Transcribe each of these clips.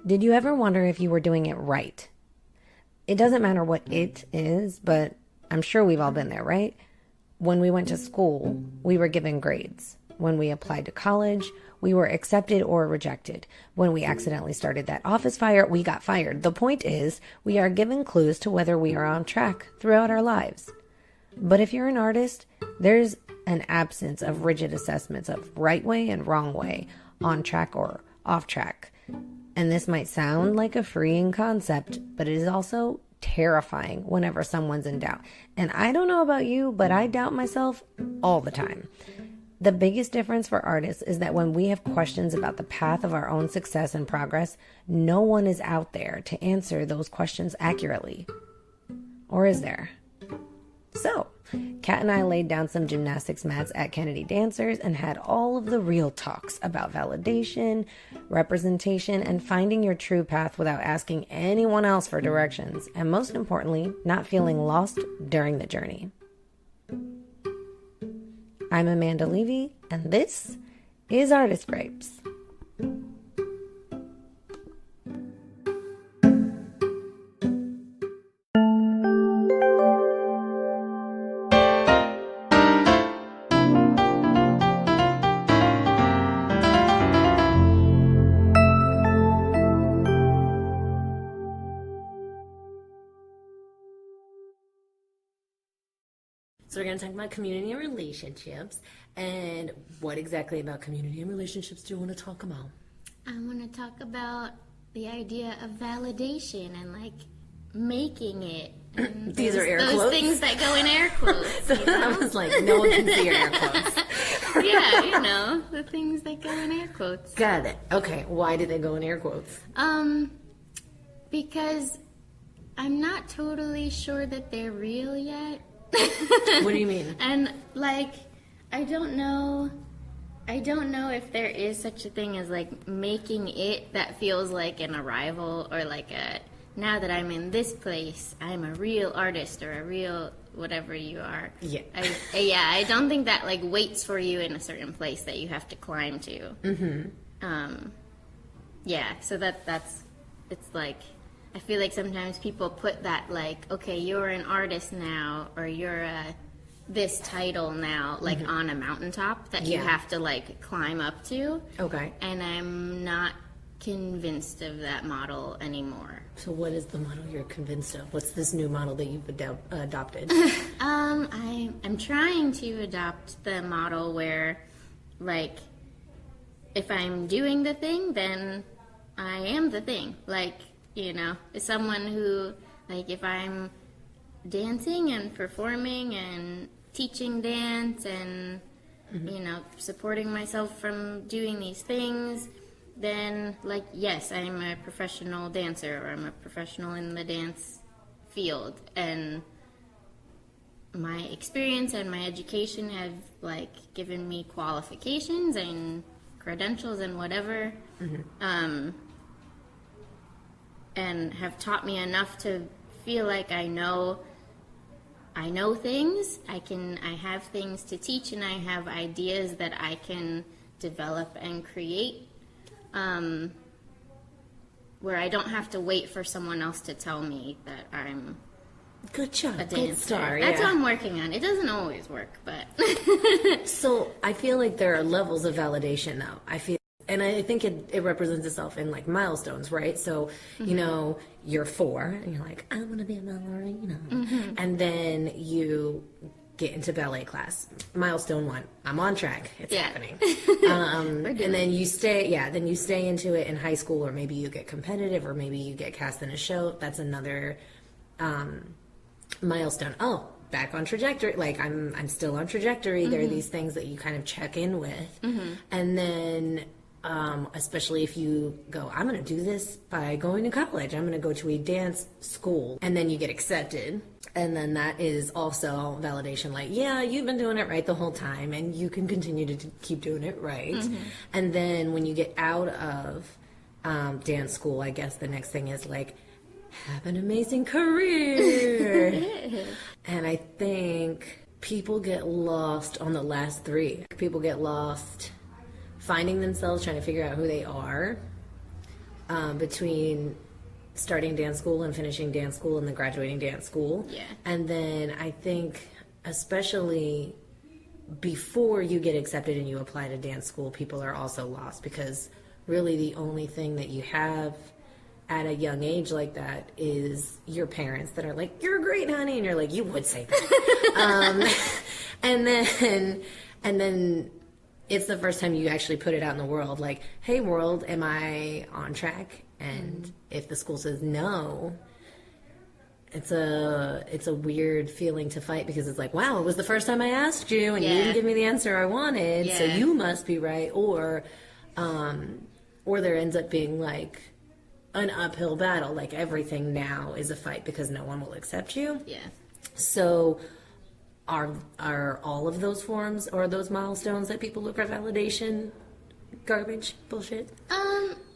Did you ever wonder if you were doing it right? It doesn't matter what it is, but I'm sure we've all been there, right? When we went to school, we were given grades. When we applied to college, we were accepted or rejected. When we accidentally started that office fire, we got fired. The point is, we are given clues to whether we are on track throughout our lives. But if you're an artist, there's an absence of rigid assessments of right way and wrong way, on track or off track. And this might sound like a freeing concept, but it is also terrifying whenever someone's in doubt. And I don't know about you, but I doubt myself all the time. The biggest difference for artists is that when we have questions about the path of our own success and progress, no one is out there to answer those questions accurately. Or is there? So, Kat and I laid down some gymnastics mats at Kennedy Dancers and had all of the real talks about validation, representation, and finding your true path without asking anyone else for directions, and most importantly, not feeling lost during the journey. I'm Amanda Levy, and this is Artist Grapes. So we're going to talk about community and relationships. And what exactly about community and relationships do you want to talk about? I want to talk about the idea of validation and like making it. And These are air quotes. Those things that go in air quotes. You know? I was like, no one can see your air quotes. Yeah, you know, the things that go in air quotes. Got it. Okay, why did they go in air quotes? Because I'm not totally sure that they're real yet. What do you mean? And like, I don't know if there is such a thing as like making it that feels like an arrival or like a, now that I'm in this place, I'm a real artist or a real whatever you are. Yeah. I don't think that like waits for you in a certain place that you have to climb to. Mm-hmm. Yeah, so that's, it's like, I feel like sometimes people put that like, okay, you're an artist now, or you're this title now, like on a mountaintop that you have to like climb up to. Okay. And I'm not convinced of that model anymore. So what is the model you're convinced of? What's this new model that you've adopted? I'm trying to adopt the model where, like, if I'm doing the thing, then I am the thing. Like, you know, as someone who, like, if I'm dancing and performing and teaching dance and, you know, supporting myself from doing these things, then, like, yes, I'm a professional dancer or I'm a professional in the dance field. And my experience and my education have, like, given me qualifications and credentials and whatever. And have taught me enough to feel like I know things. I have things to teach, and I have ideas that I can develop and create, where I don't have to wait for someone else to tell me that I'm Good job. a dancer. Good star. That's yeah. what I'm working on. It doesn't always work, but So I feel like there are levels of validation though. And I think it represents itself in like milestones, right? So, you know, you're 4 and you're like, I want to be a ballerina. And then you get into ballet class. Milestone 1, I'm on track. It's happening. And then you stay into it in high school, or maybe you get competitive, or maybe you get cast in a show. That's another milestone. Oh, back on trajectory. Like I'm still on trajectory. There are these things that you kind of check in with. And then especially if you go, I'm going to do this by going to college. I'm going to go to a dance school. And then you get accepted. And then that is also validation. Like, yeah, you've been doing it right the whole time, and you can continue to keep doing it right. And then when you get out of dance school, I guess the next thing is like, have an amazing career. And I think people get lost on the last 3. People get lost finding themselves, trying to figure out who they are, between starting dance school and finishing dance school and then graduating dance school. Yeah. And then I think especially before you get accepted and you apply to dance school, people are also lost because really the only thing that you have at a young age like that is your parents that are like, you're great, honey. And you're like, you would say that. And then it's the first time you actually put it out in the world. Like, hey world, am I on track? And if the school says no, it's a weird feeling to fight because it's like, wow, it was the first time I asked you and you didn't give me the answer I wanted. So you must be right. Or there ends up being like an uphill battle. Like everything now is a fight because no one will accept you. Yeah. So are all of those forms or those milestones that people look for validation garbage, bullshit?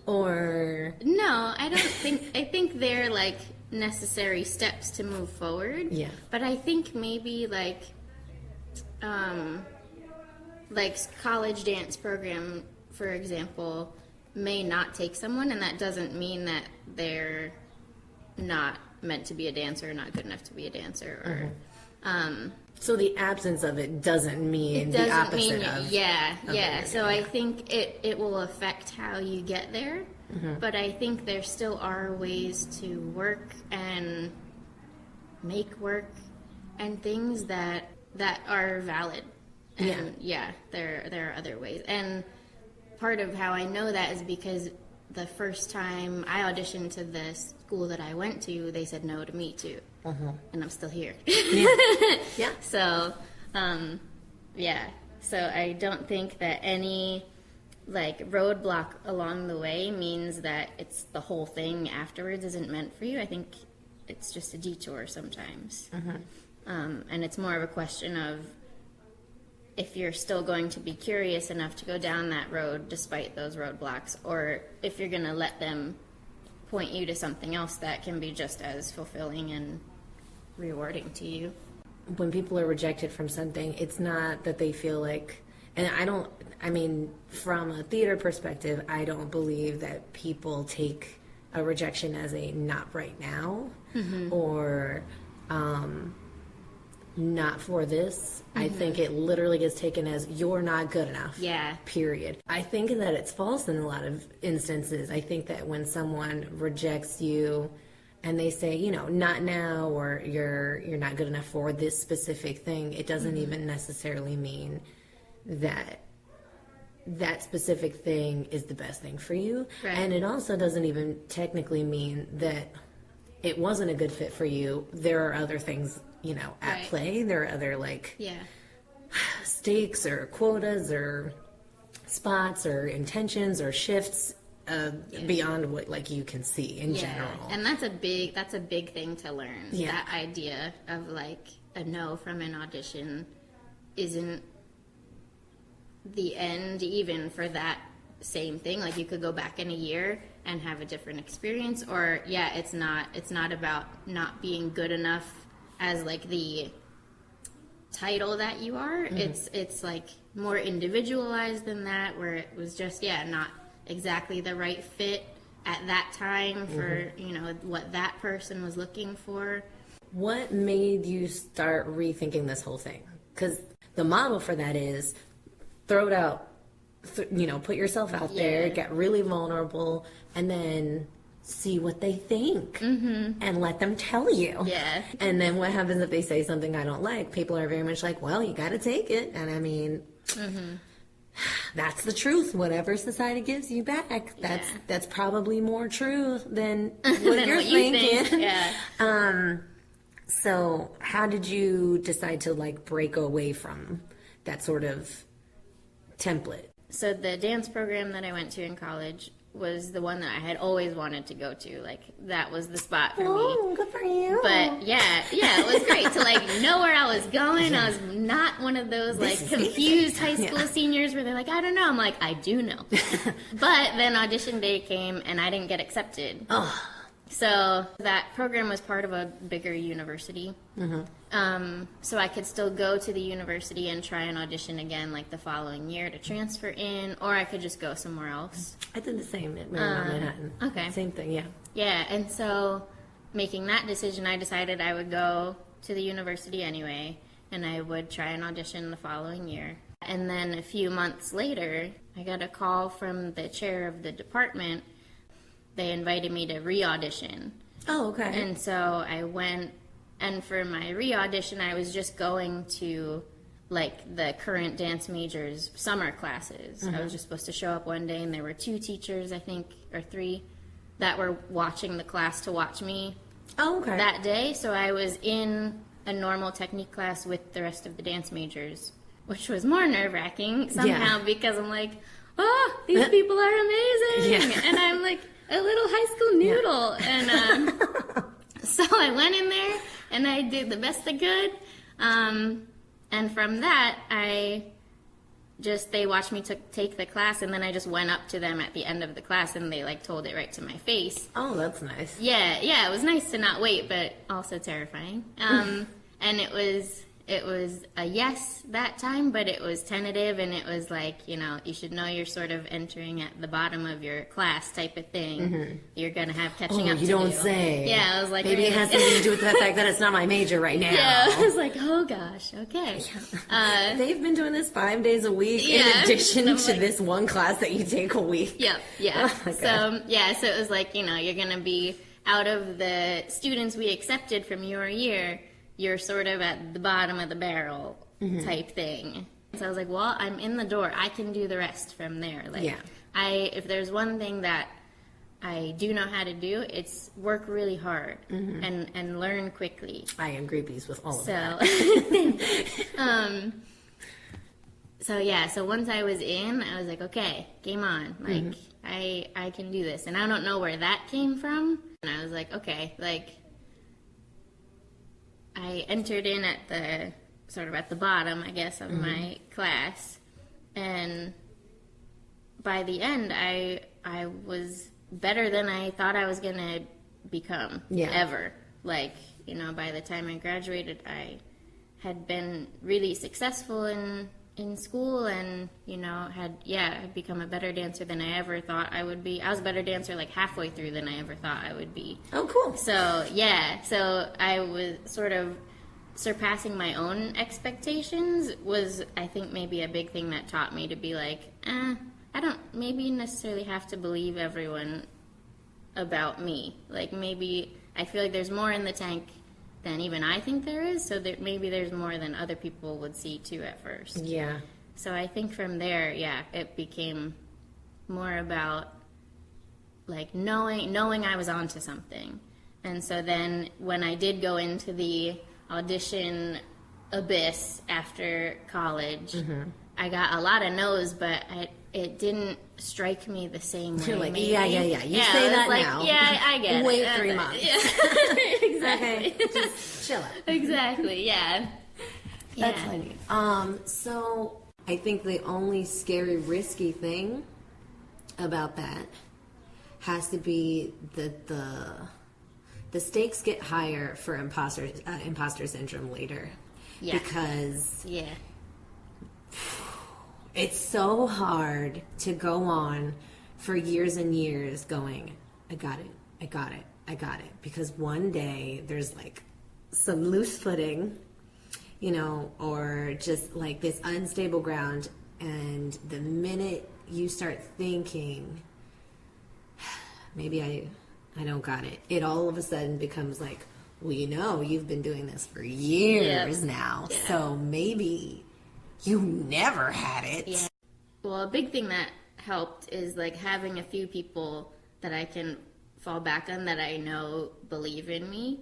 Or no, I don't think. I think they're like necessary steps to move forward. Yeah. But I think maybe like college dance program, for example, may not take someone, and that doesn't mean that they're not meant to be a dancer or not good enough to be a dancer. Or so the absence of it doesn't mean the opposite of. Yeah. So I think it will affect how you get there, but I think there still are ways to work and make work and things that are valid. And there are other ways. And part of how I know that is because the first time I auditioned to the school that I went to, they said no to me too. And I'm still here. Yeah. So, So I don't think that any like roadblock along the way means that it's the whole thing afterwards isn't meant for you. I think it's just a detour sometimes. And it's more of a question of if you're still going to be curious enough to go down that road despite those roadblocks, or if you're going to let them point you to something else that can be just as fulfilling and rewarding to you. When people are rejected from something, it's not that they feel like, and from a theater perspective, I don't believe that people take a rejection as a not right now, or not for this. I think it literally gets taken as you're not good enough. Yeah. Period. I think that it's false in a lot of instances. I think that when someone rejects you and they say, not now, or you're not good enough for this specific thing, it doesn't even necessarily mean that that specific thing is the best thing for you. Right. And it also doesn't even technically mean that it wasn't a good fit for you. There are other things, at play. There are other stakes or quotas or spots or intentions or shifts beyond what you can see in general. And that's a big thing to learn. Yeah. That idea of a no from an audition isn't the end even for that same thing. Like you could go back in a year and have a different experience, or it's not about not being good enough as the title that you are. It's more individualized than that, where it was just not exactly the right fit at that time for what that person was looking for. What made you start rethinking this whole thing? Because the model for that is throw it out, put yourself out there, get really vulnerable, and then see what they think and let them tell you. Yeah. And then what happens if they say something I don't like? People are very much like, well, you got to take it. And that's the truth. Whatever society gives you back, that's probably more true than what you're thinking. Yeah. So how did you decide to break away from that sort of template? So the dance program that I went to in college was the one that I had always wanted to go to. That was the spot for me. Oh, good for you. But it was great to know where I was going. I was not one of those confused high school seniors where they're like, I don't know. I'm like, I do know. But then audition day came and I didn't get accepted. Oh. So that program was part of a bigger university. So I could still go to the university and try and audition again like the following year to transfer in, or I could just go somewhere else. I did the same at Marymount Manhattan. Okay. Same thing, yeah. Yeah, and so making that decision, I decided I would go to the university anyway, and I would try and audition the following year. And then a few months later, I got a call from the chair of the department. They invited me to re-audition. Oh, okay. And so I went, and for my re-audition, I was just going to, like, the current dance majors' summer classes. I was just supposed to show up one day, and there were 2 teachers, I think, or 3, that were watching the class to watch me that day. So I was in a normal technique class with the rest of the dance majors, which was more nerve-wracking somehow because I'm like, oh, these people are amazing. And I'm like a little high school noodle. And so I went in there and I did the best I could. And from that, they watched me take the class, and then I just went up to them at the end of the class, and they like told it right to my face. Oh, that's nice. Yeah, it was nice to not wait, but also terrifying. And it was a yes that time, but it was tentative, and it was like, you should know you're sort of entering at the bottom of your class type of thing. You're gonna have catching up to do. You don't say. Yeah, I was like, maybe it has something to do with the fact that it's not my major right now. Yeah, I was like, oh gosh, okay. They've been doing this 5 days a week in addition to this one class that you take a week. Yep, yeah. Oh, so it was like, you're gonna be out of the students we accepted from your year, you're sort of at the bottom of the barrel type thing. So I was like, well, I'm in the door. I can do the rest from there. Like, if there's one thing that I do know how to do, it's work really hard and learn quickly. I am groupies with all of that. So once I was in, I was like, okay, game on. Like, I can do this. And I don't know where that came from. And I was like, okay, like, I entered in at the bottom, I guess, of my class, and by the end, I was better than I thought I was gonna become ever. Like, by the time I graduated, I had been really successful in school, and had become a better dancer than I ever thought I would be. I was a better dancer like halfway through than I ever thought I would be. Oh, cool. So I was sort of surpassing my own expectations was, I think, maybe a big thing that taught me to be like, I don't maybe necessarily have to believe everyone about me. Like, maybe I feel like there's more in the tank than even I think there is, so that maybe there's more than other people would see too at first. Yeah. So I think from there, it became more about like knowing I was onto something. And so then when I did go into the audition abyss after college, I got a lot of no's, but it didn't strike me the same way. You're like, maybe. yeah. You say that like, now. Yeah, I get Wait it. 3 months. Yeah. Exactly. Okay, just chill out. Exactly, yeah. That's funny. So I think the only scary, risky thing about that has to be that the stakes get higher for imposter syndrome later. Yeah. Because Yeah. it's so hard to go on for years and years going, I got it. Because one day there's like some loose footing, or just like this unstable ground. And the minute you start thinking, maybe I don't got it, it all of a sudden becomes like, well, you've been doing this for years now. Yeah. So maybe you never had it. Yeah. Well, a big thing that helped is like having a few people that I can fall back on that I know believe in me.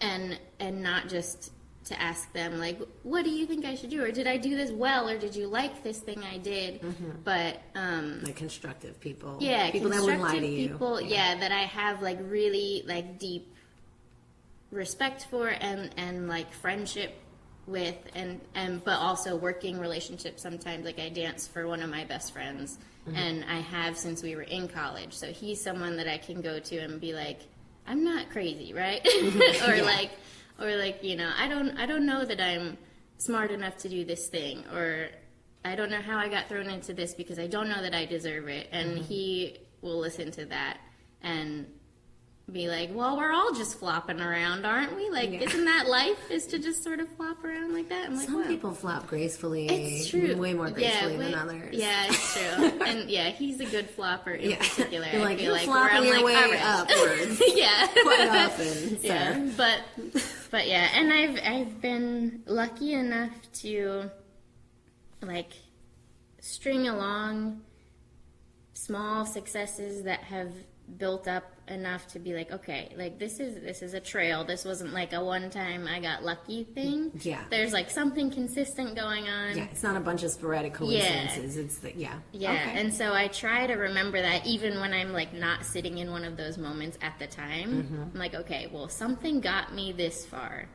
And not just to ask them like, what do you think I should do? Or did I do this well? Or did you like this thing I did? But, like constructive people. Yeah. People that wouldn't lie to you. People, that I have like really like deep respect for and like friendship with but also working relationships sometimes. Like I dance for one of my best friends and I have since we were in college. So he's someone that I can go to and be like, I'm not crazy, right? Or like, or like, you know, I don't know that I'm smart enough to do this thing, or I don't know how I got thrown into this because I don't know that I deserve it. And he will listen to that and be like, well, we're all just flopping around, aren't we? Like, isn't that life, is to just sort of flop around like that? I'm like, some people flop gracefully. It's true. Way more gracefully than others. Yeah, it's true. And yeah, he's a good flopper in particular. You're like, I feel you're like, flopping your way all right. upwards. Yeah. Quite often. Yeah. But yeah, and I've been lucky enough to like string along small successes that have built up enough to be like, okay, like this is a trail. This wasn't like a one time I got lucky thing. Yeah. There's like something consistent going on. Yeah, it's not a bunch of sporadic coincidences. It's Yeah, Okay. and so I try to remember that even when I'm like not sitting in one of those moments at the time. I'm like, okay, well, something got me this far.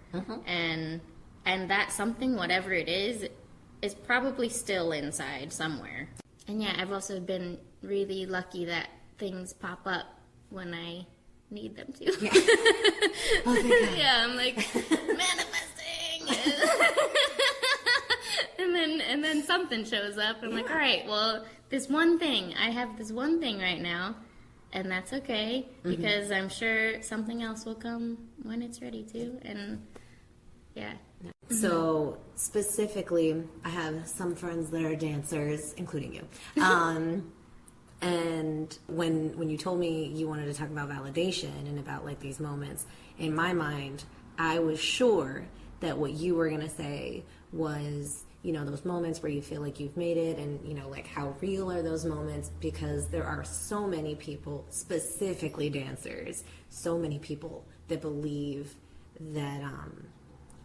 And that something, whatever it is probably still inside somewhere. And yeah, I've also been really lucky that things pop up when I need them to. Yeah. Oh, thank God. Yeah, I'm like manifesting. and then something shows up. I'm like, all right, well, I have this one thing right now, and that's okay because I'm sure something else will come when it's ready to. And yeah. So specifically, I have some friends that are dancers, including you. And when you told me you wanted to talk about validation and about like these moments, in my mind, I was sure that what you were going to say was, you know, those moments where you feel like you've made it, and, you know, like how real are those moments, because there are so many people, specifically dancers, so many people that believe that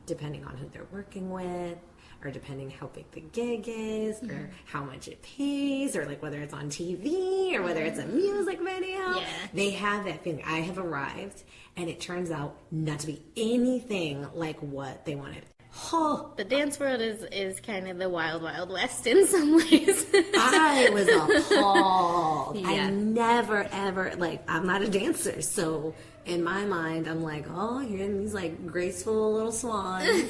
depending on who they're working with, or depending how big the gig is, or how much it pays, or like whether it's on TV or whether it's a music video, they have that feeling. I have arrived, and it turns out not to be anything like what they wanted. Oh, the dance world is kind of the wild, wild west in some ways. I was appalled. Yeah. I never, ever, like, I'm not a dancer, so in my mind, I'm like, oh, here are these, like, graceful little swans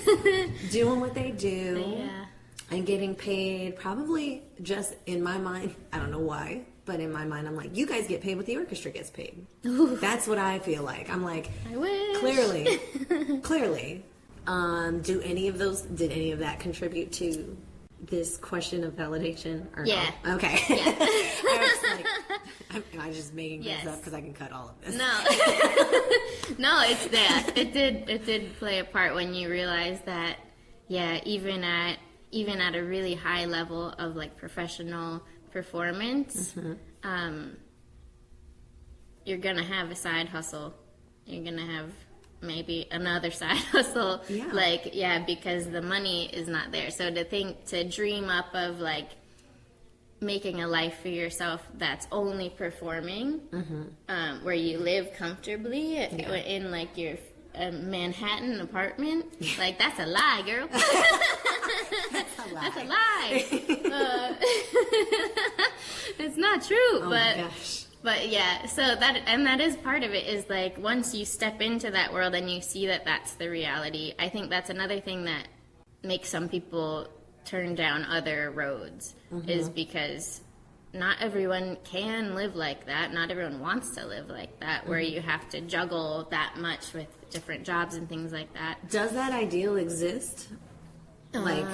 doing what they do. Yeah. And getting paid probably just in my mind, I don't know why, but in my mind, I'm like, you guys get paid what the orchestra gets paid. Ooh. That's what I feel like. I'm like, I wish. Clearly. Did any of that contribute to this question of validation? Or Yeah. No? Okay. Yeah. I was like, am I just making Yes. this up because I can cut all of this? No. No, it's that. It did play a part when you realize that, yeah, even at a really high level of like professional performance, you're gonna have a side hustle. You're gonna have maybe another side hustle, because the money is not there. So to dream up of like making a life for yourself that's only performing, where you live comfortably in like your Manhattan apartment, like that's a lie, girl. That's a lie. It's not true, Oh my gosh. But yeah, so that is part of it, is like once you step into that world and you see that that's the reality, I think that's another thing that makes some people turn down other roads, is because not everyone can live like that. Not everyone wants to live like that, where you have to juggle that much with different jobs and things like that. Does that ideal exist? Like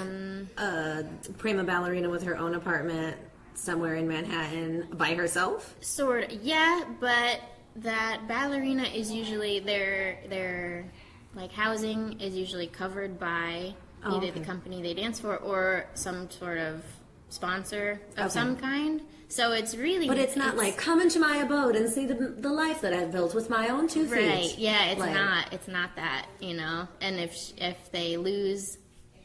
a prima ballerina with her own apartment somewhere in Manhattan by herself? Sort of, yeah, but that ballerina is usually their like housing is usually covered by either the company they dance for or some sort of sponsor of some kind. So it's really, but it's not like, come into my abode and see the life that I've built with my own 2 feet. Right? Yeah, it's not that, you know. And if they lose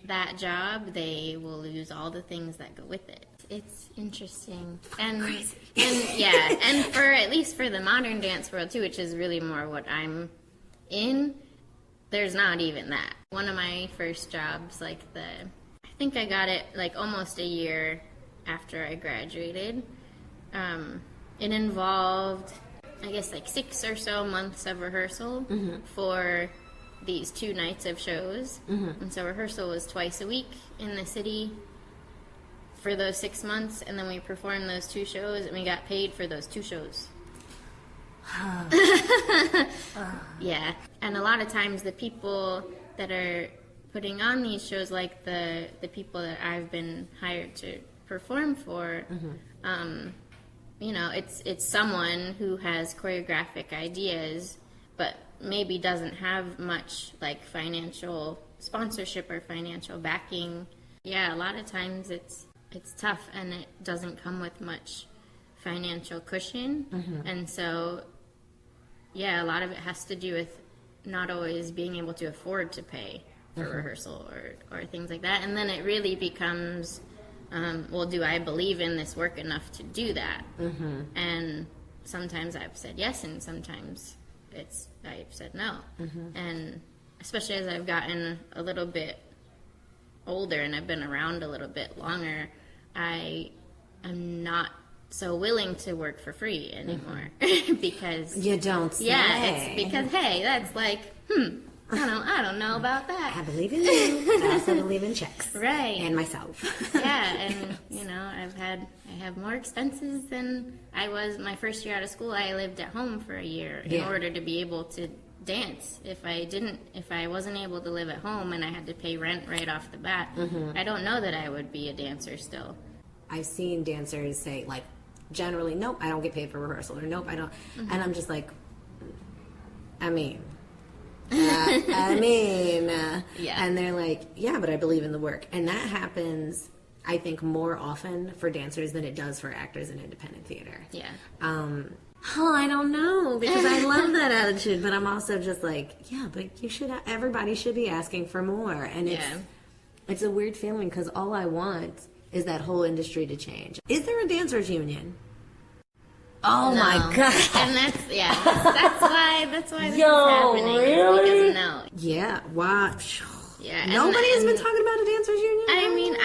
that job, they will lose all the things that go with it. It's interesting. And crazy. And yeah, and for at least for the modern dance world too, which is really more what I'm in, there's not even that. One of my first jobs, I think I got it like almost a year after I graduated. It involved, I guess, like 6 or so months of rehearsal for these 2 nights of shows. And so rehearsal was twice a week in the city for those 6 months, and then we performed those 2 shows, and we got paid for those 2 shows. Yeah. And a lot of times the people that are putting on these shows, like the people that I've been hired to perform for, you know, it's someone who has choreographic ideas, but maybe doesn't have much like financial sponsorship or financial backing. Yeah, a lot of times it's tough, and it doesn't come with much financial cushion. And so, yeah, a lot of it has to do with not always being able to afford to pay for rehearsal or things like that. And then it really becomes, well, do I believe in this work enough to do that? And sometimes I've said yes, and sometimes I've said no. And especially as I've gotten a little bit older and I've been around a little bit longer, I am not so willing to work for free anymore. Because you don't say. Yeah, it's because, hey, that's like, I don't know about that. I believe in you. I also believe in checks. Right. And myself. Yeah, and you know, I have more expenses than I was my first year out of school. I lived at home for a year in order to be able to dance. If I wasn't able to live at home and I had to pay rent right off the bat, I don't know that I would be a dancer still. I've seen dancers say, like, generally, nope, I don't get paid for rehearsal, or nope, I don't. And I'm just like, yeah. And they're like, yeah, but I believe in the work. And that happens, I think, more often for dancers than it does for actors in independent theater. Yeah. I don't know, because I love that attitude, but I'm also just like, yeah, but everybody should be asking for more. And it's a weird feeling, because all I want is that whole industry to change. Is there a dancers union? Oh no. My God. And that's why this is happening. Really? Because no. Yeah, wow. Yeah. Nobody has been talking about a dancers union? I mean,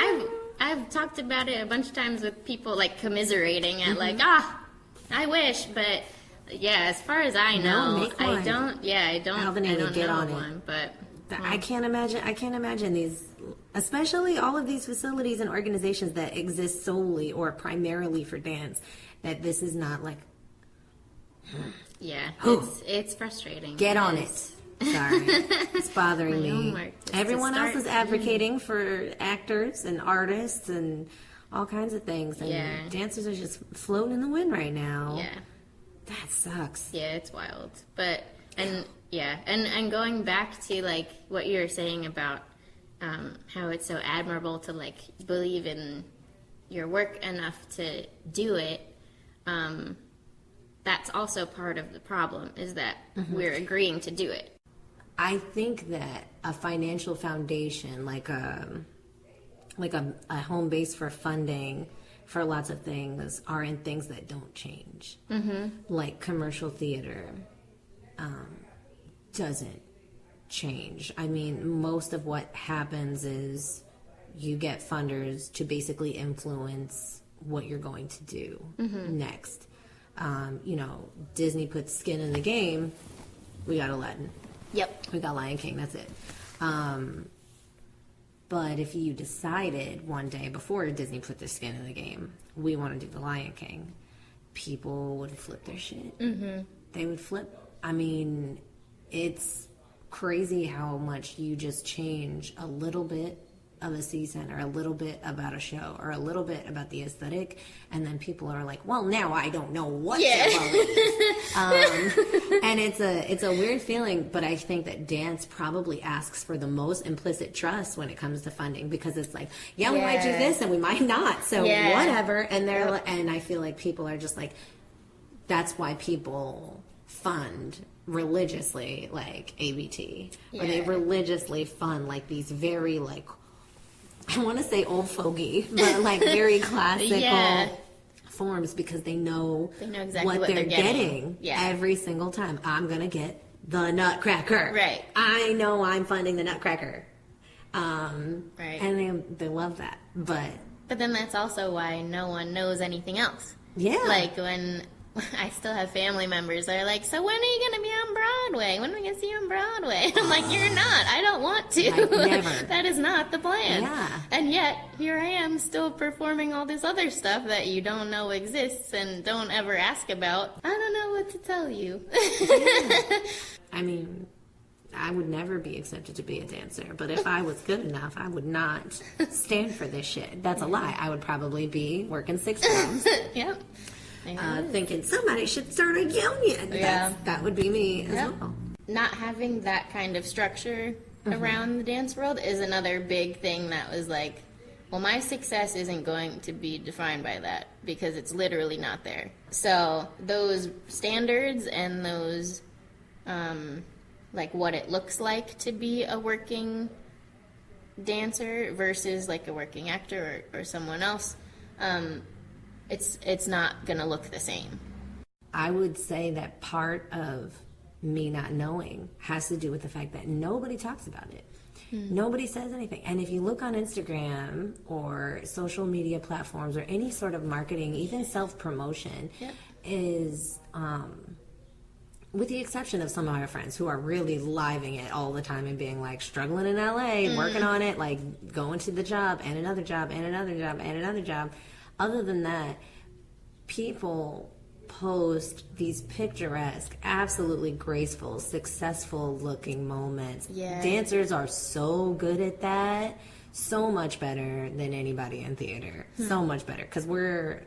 I've talked about it a bunch of times with people, like, commiserating at, like, I wish, but yeah, as far as I know, I don't get know on one, but I can't imagine these, especially all of these facilities and organizations that exist solely or primarily for dance, that this is not like, it's frustrating. Get on it. Sorry, it's bothering me. Everyone else is advocating for actors and artists and all kinds of things, and dancers are just floating in the wind right now. Yeah, that sucks. Yeah, it's wild. But and going back to like what you were saying about how it's so admirable to like believe in your work enough to do it. That's also part of the problem, is that we're agreeing to do it. I think that a financial foundation, like a home base for funding for lots of things, are in things that don't change. Like commercial theater doesn't change. I mean, most of what happens is you get funders to basically influence what you're going to do next. Disney puts skin in the game. We got Aladdin. Yep. We got Lion King. That's it. But if you decided one day before Disney put their skin in the game, we want to do the Lion King, people would flip their shit. They would flip. I mean, it's crazy how much you just change a little bit of a season, or a little bit about a show, or a little bit about the aesthetic, and then people are like, well, now I don't know what to believe. And it's a weird feeling, but I think that dance probably asks for the most implicit trust when it comes to funding, because it's like, we might do this and we might not, so whatever. And and I feel like people are just like, that's why people fund religiously like ABT, or they religiously fund like these very like, I want to say old fogey, but like very classical forms, because they know exactly what they're getting every single time. I'm going to get the Nutcracker. Right. I know I'm funding the Nutcracker. Right. And they love that. But then that's also why no one knows anything else. Yeah. Like when I still have family members that are like, so when are you going to be on Broadway? When are we going to see you on Broadway? And I'm like, you're not. I don't want to. Like, never. That is not the plan. Yeah. And yet, here I am still performing all this other stuff that you don't know exists and don't ever ask about. I don't know what to tell you. Yeah. I mean, I would never be accepted to be a dancer, but if I was good enough, I would not stand for this shit. That's a lie. I would probably be working 6 jobs. Yep. Thinking somebody should start a union. Yeah. That would be me as well. Not having that kind of structure around the dance world is another big thing that was like, well, my success isn't going to be defined by that because it's literally not there. So those standards and those, like what it looks like to be a working dancer versus like a working actor or someone else, it's not gonna look the same. I would say that part of me not knowing has to do with the fact that nobody talks about it. Nobody says anything. And if you look on Instagram or social media platforms or any sort of marketing, even self-promotion, is, with the exception of some of our friends who are really living it all the time and being like struggling in LA, working on it, like going to the job and another job and another job and another job. Other than that, people post these picturesque, absolutely graceful, successful looking moments. Yeah. Dancers are so good at that. So much better than anybody in theater. So much better. Because we're,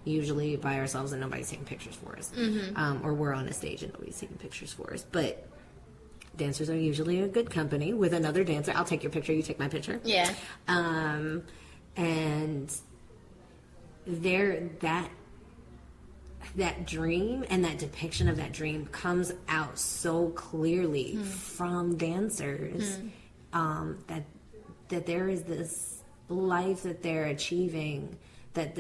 usually by ourselves and nobody's taking pictures for us. Or we're on a stage and nobody's taking pictures for us. But dancers are usually a good company with another dancer. I'll take your picture, you take my picture. Yeah. And that dream and that depiction of that dream comes out so clearly from dancers, that there is this life that they're achieving that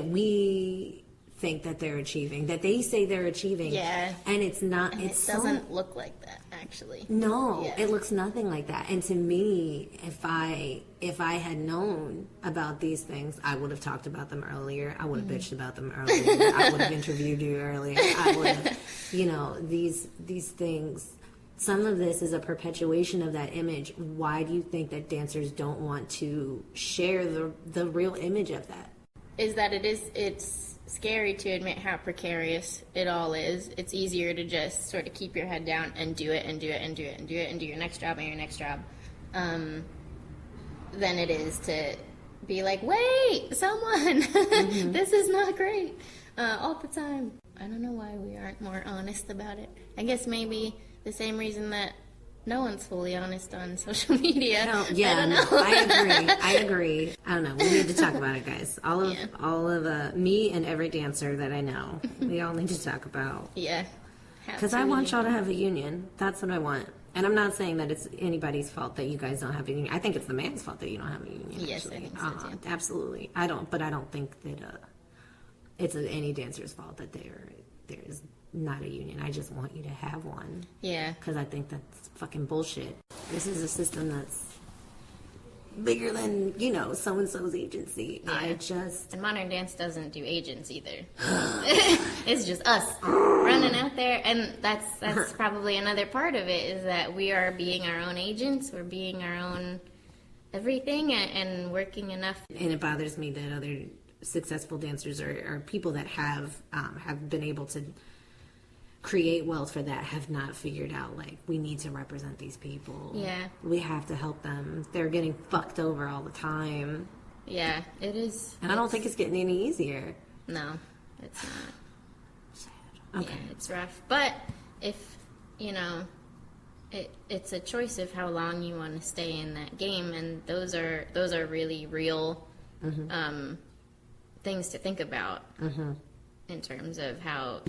we think that they're achieving, that they say they're achieving. Yeah. And it's not, And it doesn't look like that, actually. No, Yeah. It looks nothing like that. And to me, if I had known about these things, I would have talked about them earlier. I would have bitched about them earlier. I would have interviewed you earlier. I would have, these things. Some of this is a perpetuation of that image. Why do you think that dancers don't want to share the real image of that? Is that it's scary to admit how precarious it all is. It's easier to just sort of keep your head down and do it and do it and do it and do it and do your next job and your next job, than it is to be like, wait, someone, this is not great, all the time. I don't know why we aren't more honest about it. I guess maybe the same reason that no one's fully honest on social media. No, yeah, I agree. I don't know. We need to talk about it, guys. All of me and every dancer that I know, we all need to talk about. Yeah. Because I want y'all to have a union. That's what I want. And I'm not saying that it's anybody's fault that you guys don't have a union. I think it's the man's fault that you don't have a union. Yes, actually. I think so too. Absolutely. I don't think that it's any dancer's fault that there is not a union. I just want you to have one. Yeah. Because I think that's fucking bullshit. This is a system that's bigger than, so-and-so's agency. Yeah. And modern dance doesn't do agents either. It's just us running out there. And that's probably another part of it, is that we are being our own agents. We're being our own everything and working enough. And it bothers me that other successful dancers or people that have been able to create wealth for that have not figured out, like, we need to represent these people. Yeah. We have to help them. They're getting fucked over all the time. Yeah, it is. And I don't think it's getting any easier. No, it's not. Sad. Okay. Yeah, it's rough. But if, it's a choice of how long you want to stay in that game, and those are really real things to think about in terms of how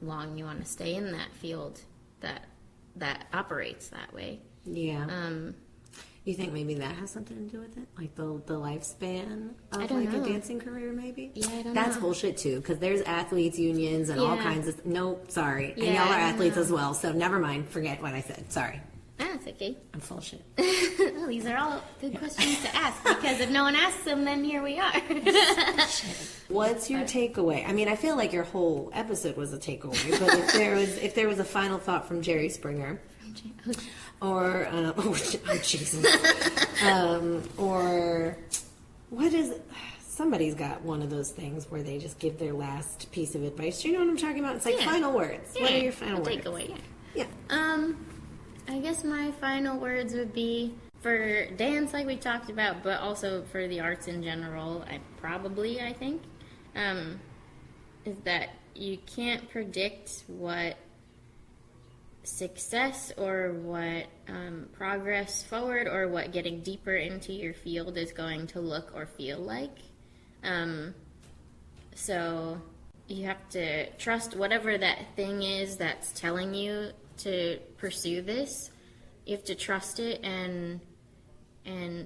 long you want to stay in that field that operates that way. Yeah. You think maybe that has something to do with it? Like the lifespan of I don't know. a dancing career, maybe? Yeah, I don't That's know. bullshit too, because there's athletes unions and all Yeah. kinds of. Nope, sorry. And Yeah, y'all are I athletes know. as well, so never mind. Forget what I said. Sorry. That's okay. I'm full of shit. Well, these are all good questions to ask, because if no one asks them, then here we are. What's your takeaway? I mean, I feel like your whole episode was a takeaway, but if there was a final thought from Jerry Springer, or Jesus, or what is somebody's got one of those things where they just give their last piece of advice. You know what I'm talking about? It's like final words. Yeah. What are your final words? Takeaway. Yeah. I guess my final words would be for dance, like we talked about, but also for the arts in general. I think, is that you can't predict what success or what progress forward or what getting deeper into your field is going to look or feel like. So you have to trust whatever that thing is that's telling you to pursue this. You have to trust it and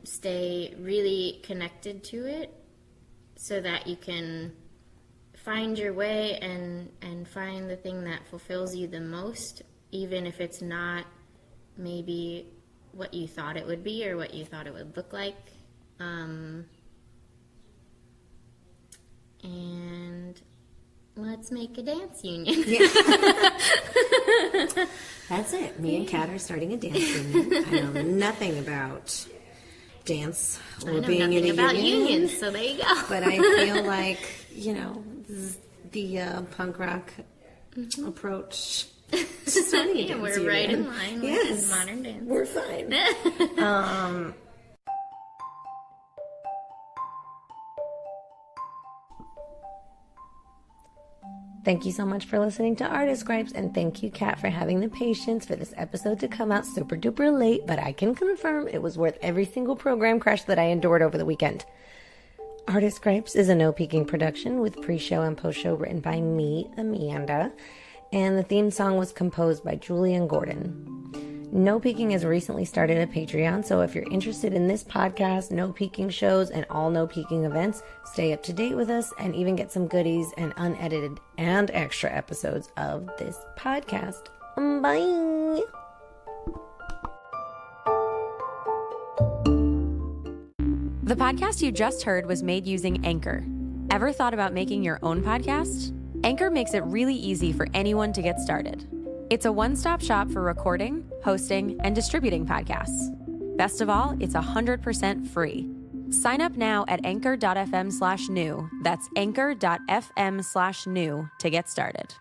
stay really connected to it so that you can find your way and find the thing that fulfills you the most, even if it's not maybe what you thought it would be or what you thought it would look like. And let's make a dance union. Yeah. That's it. Me and Kat are starting a dance union. I know nothing about dance or being in a union. About unions, so there you go. But I feel like, the punk rock approach to starting a dance we're union. right in line with modern dance. We're fine. Thank you so much for listening to Artist Gripes, and thank you, Kat, for having the patience for this episode to come out super duper late, but I can confirm it was worth every single program crash that I endured over the weekend. Artist Gripes is a No Peeking production with pre-show and post-show written by me, Amanda, and the theme song was composed by Julian Gordon. No Peeking has recently started a Patreon, so if you're interested in this podcast, No Peeking shows, and all No Peeking events, stay up to date with us and even get some goodies and unedited and extra episodes of this podcast. Bye! The podcast you just heard was made using Anchor. Ever thought about making your own podcast? Anchor makes it really easy for anyone to get started. It's a one-stop shop for recording, hosting, and distributing podcasts. Best of all, it's 100% free. Sign up now at anchor.fm/new. That's anchor.fm/new to get started.